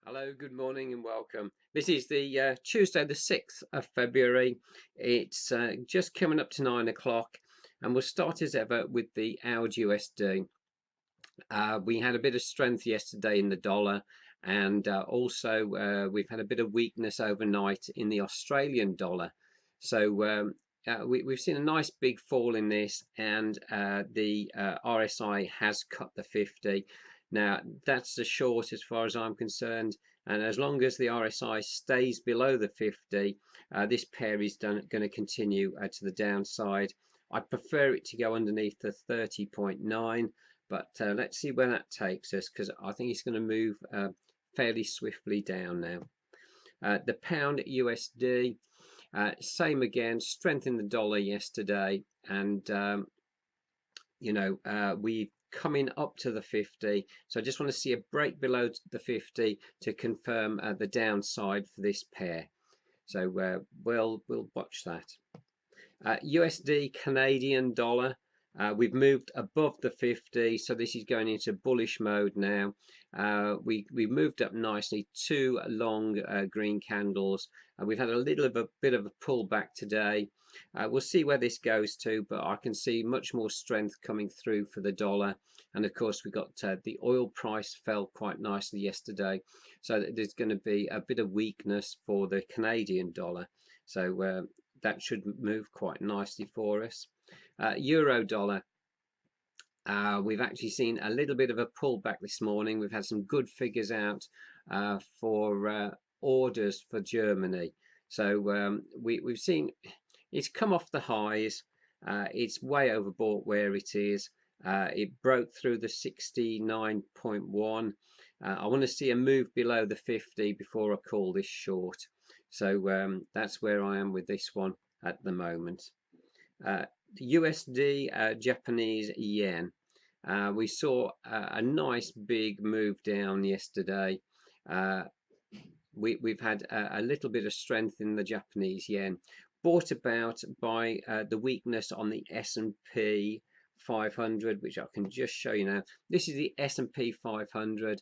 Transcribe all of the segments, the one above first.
Hello, good morning and welcome. This is the Tuesday, the 6th of February. It's just coming up to 9 o'clock, and we'll start as ever with the AUD USD. We had a bit of strength yesterday in the dollar, and also we've had a bit of weakness overnight in the Australian dollar. So we've seen a nice big fall in this, and the RSI has cut the 50. Now, that's the short as far as I'm concerned. And as long as the RSI stays below the 50, this pair is going to continue to the downside. I prefer it to go underneath the 30.9, but let's see where that takes us, because I think it's going to move fairly swiftly down now. The pound USD, same again, strength in the dollar yesterday, and we've coming up to the 50, so I just want to see a break below the 50 to confirm the downside for this pair. So we'll watch that. USD Canadian dollar, we've moved above the 50, so this is going into bullish mode now. We moved up nicely, two long green candles. We've had a bit of a pullback today. We'll see where this goes to, but I can see much more strength coming through for the dollar. And of course, we got the oil price fell quite nicely yesterday, so there's going to be a bit of weakness for the Canadian dollar. So that should move quite nicely for us. Euro dollar, we've actually seen a little bit of a pullback this morning. We've had some good figures out for orders for Germany. So we've seen it's come off the highs. It's way overbought where it is. It broke through the 69.1. I want to see a move below the 50 before I call this short. So that's where I am with this one at the moment. USD Japanese yen. We saw a nice big move down yesterday. We've had a little bit of strength in the Japanese yen, brought about by the weakness on the S&P 500, which I can just show you now. This is the S&P 500.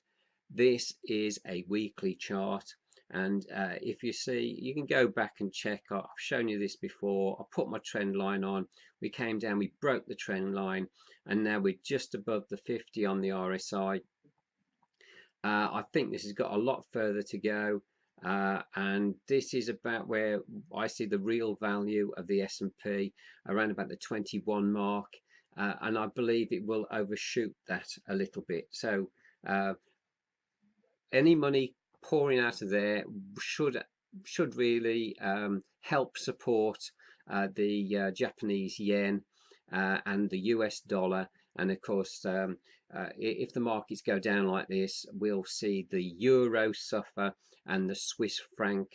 This is a weekly chart, and if you see, you can go back and check. I've shown you this before. I put my trend line on, we came down, we broke the trend line, and now we're just above the 50 on the RSI. I think this has got a lot further to go, and this is about where I see the real value of the S&P, around about the 21 mark, and I believe it will overshoot that a little bit. So any money pouring out of there should really help support the Japanese yen and the US dollar. And of course, if the markets go down like this, we'll see the euro suffer and the Swiss franc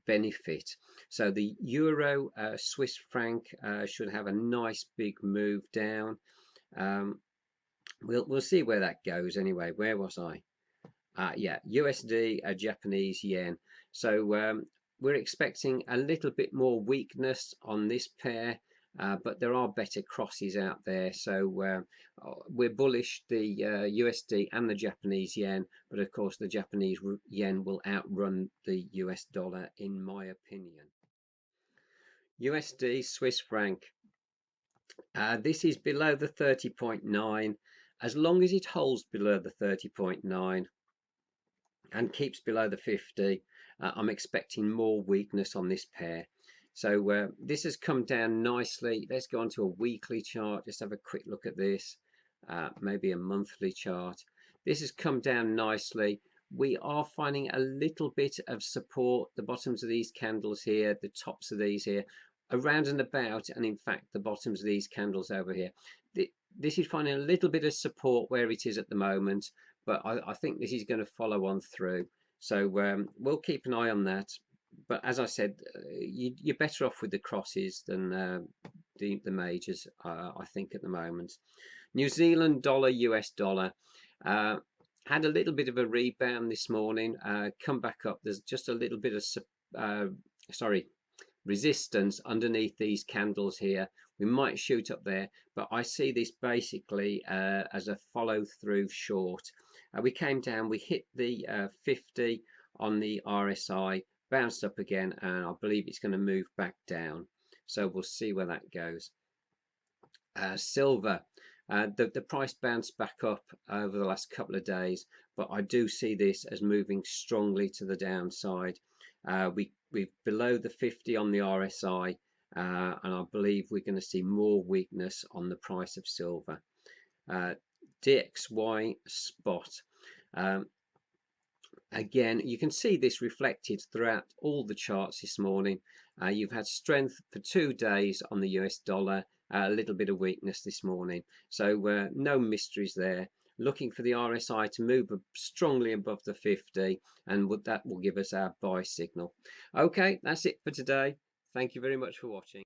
benefit. So the euro Swiss franc should have a nice big move down. We'll see where that goes anyway. Where was I? Yeah, USD, Japanese yen. So we're expecting a little bit more weakness on this pair, but there are better crosses out there. So we're bullish the USD and the Japanese yen, but of course the Japanese yen will outrun the US dollar in my opinion. USD Swiss franc. This is below the 30.9. As long as it holds below the 30.9 and keeps below the 50, I'm expecting more weakness on this pair. So this has come down nicely. Let's go on to a weekly chart, just have a quick look at this, maybe a monthly chart. This has come down nicely. We are finding a little bit of support, the bottoms of these candles here, the tops of these here, around and about, and in fact the bottoms of these candles over here. This is finding a little bit of support where it is at the moment, but I think this is going to follow on through. So we'll keep an eye on that. But as I said, you're better off with the crosses than the majors, I think, at the moment. New Zealand dollar, US dollar. Had a little bit of a rebound this morning, come back up. There's just a little bit of, resistance underneath these candles here. We might shoot up there, but I see this basically as a follow through short. We came down, we hit the 50 on the RSI, bounced up again, and I believe it's going to move back down. So we'll see where that goes. Silver, the price bounced back up over the last couple of days, but I do see this as moving strongly to the downside. We're below the 50 on the RSI, and I believe we're going to see more weakness on the price of silver. DXY spot. Again, you can see this reflected throughout all the charts this morning. You've had strength for 2 days on the US dollar, a little bit of weakness this morning. So no mysteries there. Looking for the RSI to move strongly above the 50, and that will give us our buy signal. Okay, that's it for today. Thank you very much for watching.